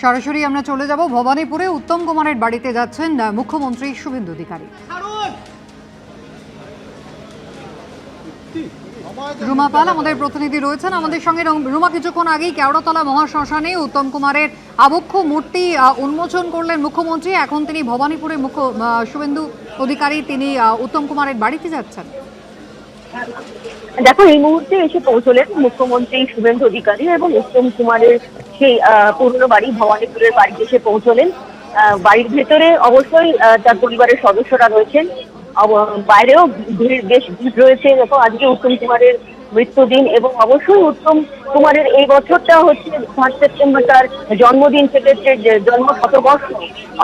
সরাসরি আমরা চলে যাব ভবানীপুরে উত্তম কুমারের বাড়িতে যাচ্ছেন মুখ্যমন্ত্রী শুভেন্দু অধিকারী। রুমা পাল আমাদের প্রতিনিধি রয়েছেন আমাদের সঙ্গে। রুমা, কিছুক্ষণ আগেই কেওড়াতলা মহাশ্মশানে উত্তম কুমারের আবক্ষ মূর্তি উন্মোচন করলেন মুখ্যমন্ত্রী। এখন তিনি ভবানীপুরে শুভেন্দু অধিকারী তিনি উত্তম কুমারের বাড়িতে যাচ্ছেন। দেখো, এই মুহূর্তে এসে পৌঁছলেন মুখ্যমন্ত্রী শুভেন্দু অধিকারী এবং উত্তম কুমারের সেই পুরনো বাড়ি ভবানীপুরের বাড়িতে এসে পৌঁছলেন। বাড়ির ভেতরে অবশ্যই তার পরিবারের সদস্যরা রয়েছেন, বাইরেও বেশ ভিড় রয়েছে। দেখো, আজকে উত্তম কুমারের মৃত্যুদিন এবং অবশ্যই উত্তম কুমারের এই বছরটা হচ্ছে 5 সেপ্টেম্বর তার জন্মদিন থেকে জন্ম শতবর্ষ।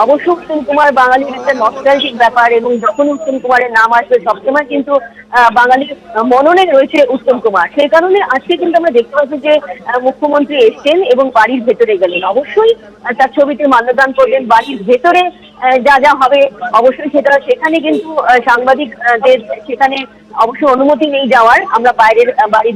অবশ্য উত্তম কুমার বাঙালির একটা নস্টালজিক ব্যাপার এবং যখন উত্তম কুমারের নাম আসবে সবসময় কিন্তু বাঙালির মননে রয়েছে উত্তম কুমার। সেই কারণে আজকে কিন্তু আমরা দেখতে পাচ্ছি যে মুখ্যমন্ত্রী এসছেন এবং বাড়ির ভেতরে গেলেন। অবশ্যই তার ছবিতে মাল্যদান করলেন। বাড়ির ভেতরে যা যা হবে অবশ্যই সেখানে কিন্তু সাংবাদিকদের সেখানে অবশ্যই অনুমতি নেই যাওয়ার। আমরা বাড়ির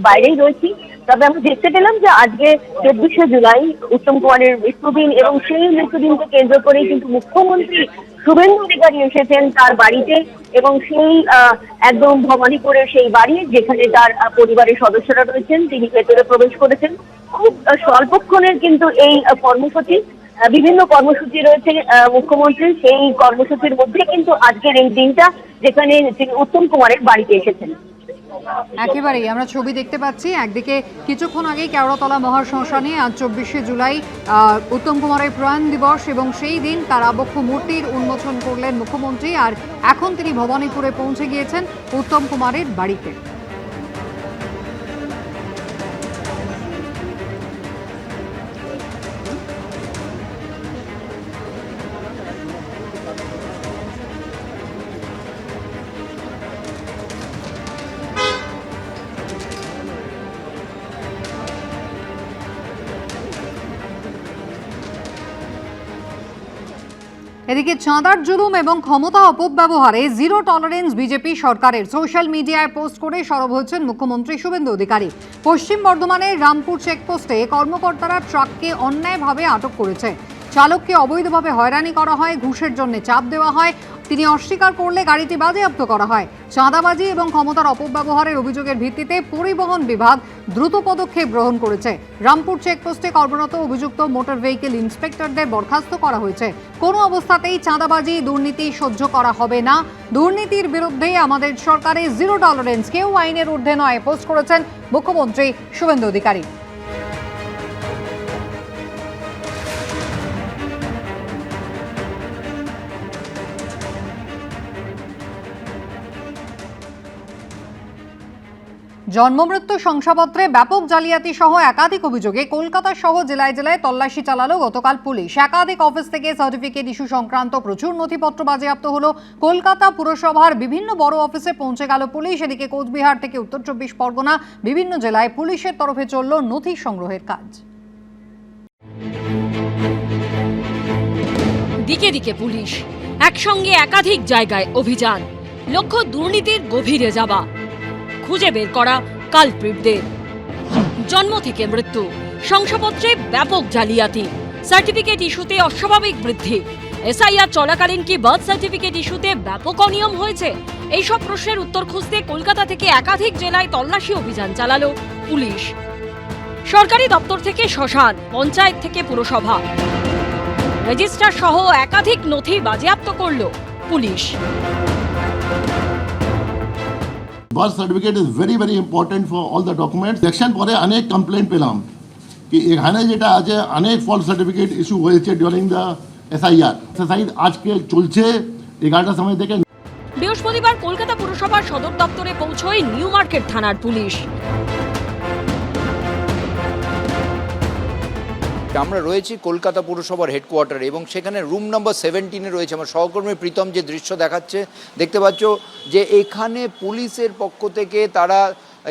বাইরেই রয়েছি। তবে আমরা দেখতে পেলাম যে আজকে 24শে জুলাই উত্তম কুমারের মৃত্যুদিন এবং সেই মৃত্যুদিনকে কেন্দ্র করেই কিন্তু মুখ্যমন্ত্রী শুভেন্দু অধিকারী এসেছেন তার বাড়িতে এবং সেই একদম ভবানীপুরের সেই বাড়ি যেখানে তার পরিবারের সদস্যরা রয়েছেন তিনি ভেতরে প্রবেশ করেছেন। খুব স্বল্পক্ষণের কিন্তু এই কর্মসূচি, বিভিন্ন কর্মসূচি রয়েছে মুখ্যমন্ত্রীর। সেই কর্মসূচির মধ্যে কিন্তু আজকের এই দিনটা যেখানে তিনি উত্তম কুমারের বাড়িতে এসেছেন। একেবারেই আমরা ছবি দেখতে পাচ্ছি। একদিকে কিছুক্ষণ আগেই কেওড়াতলা মহাশ্মশানে আজ 24শে জুলাই উত্তম কুমারের প্রয়াণ দিবস এবং সেই দিন তার আবক্ষ মূর্তির উন্মোচন করলেন মুখ্যমন্ত্রী। আর এখন তিনি ভবানীপুরে পৌঁছে গিয়েছেন উত্তম কুমারের বাড়িতে। এদিকে চাঁদার জুলুম এবং ক্ষমতা অপব্যবহারে জিরো টলারেন্স বিজেপি সরকারের সোশ্যাল মিডিয়ায় পোস্ট করে সরব হয়েছেন মুখ্যমন্ত্রী শুভেন্দু অধিকারী। পশ্চিম বর্ধমানের রামপুর চেকপোস্টে কর্মকর্তারা ট্রাককে অন্যায়ভাবে আটক করেছে। চালককে অবৈধভাবে হয়রানি করা হয়, ঘুষের জন্য চাপ দেওয়া হয়, তিনি অস্বীকার করলে গাড়িটি বাজেয়াপ্ত করা হয়। চাঁদাবাজি এবং ক্ষমতার অপব্যবহারের অভিযোগের ভিত্তিতে পরিবহন বিভাগ দ্রুত পদক্ষেপ গ্রহণ করেছে। রামপুর চেকপোস্টে কর্মরত অভিযুক্ত মোটর ভেহিকেল ইন্সপেক্টরদের বরখাস্ত করা হয়েছে। কোনো অবস্থাতেই চাঁদাবাজি দুর্নীতি সহ্য করা হবে না, দুর্নীতির বিরুদ্ধে আমাদের সরকারের জিরো টলারেন্স, কেউ আইনের ঊর্ধ্বে নয়, পোস্ট করেছেন মুখ্যমন্ত্রী শুভেন্দু অধিকারী। জন্মমৃত্যু শংসাপত্রে ব্যাপক জালিয়াতি সহ একাধিক অভিযোগে কলকাতা সহ জেলায় জেলায় তল্লাশি চালালো গতকাল পুলিশ। একাধিক অফিস থেকে সার্টিফিকেট ইস্যু সংক্রান্ত প্রচুর নথিপত্র বাজেয়াপ্ত হলো। কলকাতা পুরসভার বিভিন্ন বড় অফিসে পৌঁছে গেল পুলিশ। এদিকে কোচবিহার থেকে উত্তর 24 পরগনা বিভিন্ন জেলায় পুলিশের তরফে চলল নথি সংগ্রহের কাজ। দিকে দিকে পুলিশ, একসঙ্গে একাধিক জায়গায় অভিযান, লক্ষ্য দুর্নীতির গভীরে যাওয়া, খুঁজে বের করা কালপ্রিটদের। জন্ম থেকে মৃত্যু শংসাপত্রে ব্যাপক জালিয়াতি, সার্টিফিকেট ইস্যুতে অস্বাভাবিক বৃদ্ধি, এসআইআর চলাকালীন কি বার্থ সার্টিফিকেট ইস্যুতে ব্যাপক অনিয়ম হয়েছে? এইসব প্রশ্নের উত্তর খুঁজতে কলকাতা থেকে একাধিক জেলায় তল্লাশি অভিযান চালালো পুলিশ। সরকারি দপ্তর থেকে শ্মশান, পঞ্চায়েত থেকে পুরসভা, রেজিস্ট্রার সহ একাধিক নথি বাজেয়াপ্ত করল police. Birth certificate is very very important for all the documents. Election পরে অনেক কমপ্লেন পেলাম কি এখানে যেটা আছে অনেক ফলস সার্টিফিকেট ইস্যু হয়েছে ডিউরিং দ্য এসআইআর। এসআইআর আজকে চলছে 11টার সময় থেকে। বৃহস্পতিবার কলকাতা পুরসভার সদর দপ্তরে পৌঁছয় নিউ মার্কেট থানার পুলিশ। আমরা রয়েছি কলকাতা পুরসভার হেডকোয়ার্টারে এবং সেখানে রুম নম্বর 17-এ রয়েছে আমার সহকর্মী প্রীতম। যে দৃশ্য দেখাচ্ছে দেখতে পাচ্ছ যে এখানে পুলিশের পক্ষ থেকে তারা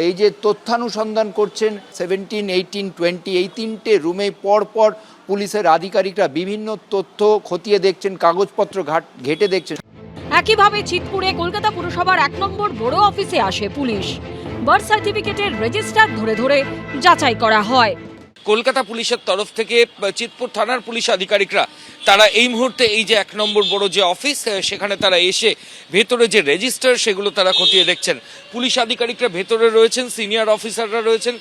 এই যে তথ্যানুসন্ধান করছেন 17, 18, 20 এই 3টে রুমে পরপর পুলিশের আধিকারিকরা বিভিন্ন তথ্য খতিয়ে দেখছেন, কাগজপত্র ঘেটে দেখছেন। একইভাবে চিতপুরে কলকাতা পুরসভার 1 নম্বর বড় অফিসে আসে পুলিশ। বার্থ সার্টিফিকেটের রেজিস্টার ধরে ধরে যাচাই করা হয়। কলকাতা পুলিশের তরফ থেকে চিতপুর থানার পুলিশ আধিকারিকরা তারা এই মুহূর্তে এই যে 1 নম্বর বড় যে অফিস সেখানে তারা এসে ভেতরে যে রেজিস্টার সেগুলো তারা খতিয়ে দেখছেন। পুলিশ আধিকারিকরা ভেতরে রয়েছেন, সিনিয়র অফিসাররা রয়েছেন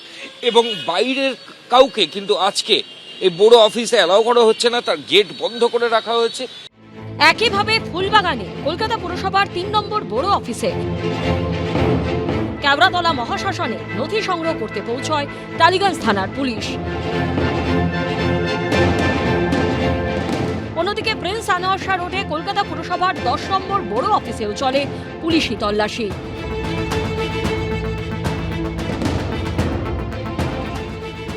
এবং বাইরের কাউকে কিন্তু আজকে এই বড় অফিসে অ্যালাউ করা হচ্ছে না, তার গেট বন্ধ করে রাখা হয়েছে। একইভাবে ফুলবাগানে কলকাতা পুরসভার 3 নম্বর বড় অফিসে কেওড়াতলা মহাশ্মশানে নথি সংগ্রহ করতে পৌঁছয় টালিগঞ্জ থানার পুলিশ। অন্যদিকে প্রিন্স আনোয়ার শাহ রোডে কলকাতা পুরসভার 10 নম্বর বড় অফিসেও চলে পুলিশি তল্লাশি।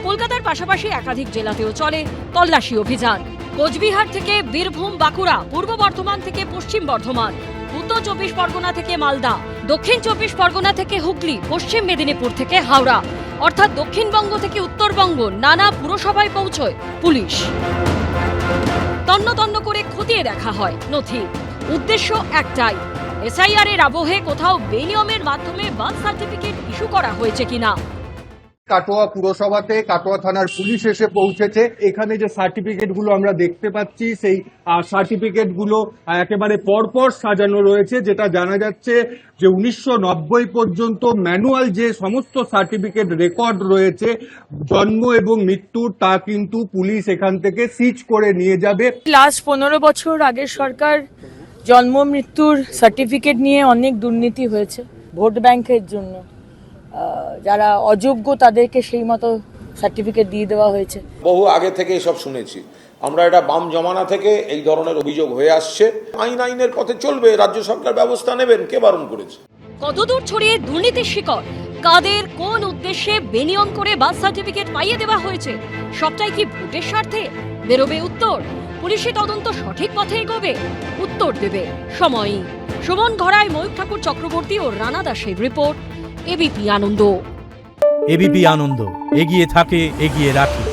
কলকাতার পাশাপাশি একাধিক জেলাতেও চলে তল্লাশি অভিযান। কোচবিহার থেকে বীরভূম, বাঁকুড়া, পূর্ব বর্ধমান থেকে পশ্চিম বর্ধমান, উত্তর 24 পরগনা থেকে মালদা, দক্ষিণ 24 পরগনা থেকে হুগলি, পশ্চিম মেদিনীপুর থেকে হাওড়া, অর্থাৎ দক্ষিণবঙ্গ থেকে উত্তরবঙ্গ নানা পুরসভায় পৌঁছয় পুলিশ। তন্ন তন্ন করে খতিয়ে দেখা হয় নথি। উদ্দেশ্য একটাই, এসআইআর এর আবহে কোথাও বেনিয়মের মাধ্যমে বার্থ সার্টিফিকেট ইস্যু করা হয়েছে কিনা। কাটোয়া পুরসভাতে কাটোয়া থানার পুলিশ এসে পৌঁছেছে। এখানে যে সার্টিফিকেট গুলো আমরা দেখতে পাচ্ছি সেই সার্টিফিকেট গুলো একেবারে পরপর সাজানো রয়েছে, যেটা জানা যাচ্ছে যে 1990 পর্যন্ত ম্যানুয়াল যে সমস্ত সার্টিফিকেট রেকর্ড রয়েছে জন্ম এবং মৃত্যুর, তা কিন্তু পুলিশ এখান থেকে সিজ করে নিয়ে যাবে। লাস্ট 15 বছর আগের সরকার জন্ম মৃত্যুর সার্টিফিকেট নিয়ে অনেক দুর্নীতি হয়েছে ভোট ব্যাংকের জন্য। যারা অযোগ্য তাদেরকে সেই মতো সার্টিফিকেট দিয়ে দেওয়া হয়েছে। বহু আগে থেকে এসব শুনেছি আমরা, এটা বাম জমানা থেকে এই ধরনের অভিযোগ হয়ে আসছে। আইনের পথে চলবে, রাজ্য সরকার ব্যবস্থা নেবেন, কে বারণ করেছে? কতদূর ছড়িয়ে দুর্নীতির শিকড়, কাদের কোন উদ্দেশ্যে বেনিয়ম করে বার্থ সার্টিফিকেট পাইয়ে দেওয়া হয়েছে, সবটাই কি ভোটের স্বার্থে? বেরোবে উত্তর। পুলিশি তদন্ত সঠিক পথে এগোবে, উত্তর দেবে সময়ই। সুমন ঘরায়, ময়ূর ঠাকুর চক্রবর্তী ও রানা দাসের রিপোর্ট, এবিপি আনন্দ। এবিপি আনন্দ, এগিয়ে থাকে, এগিয়ে রাখে।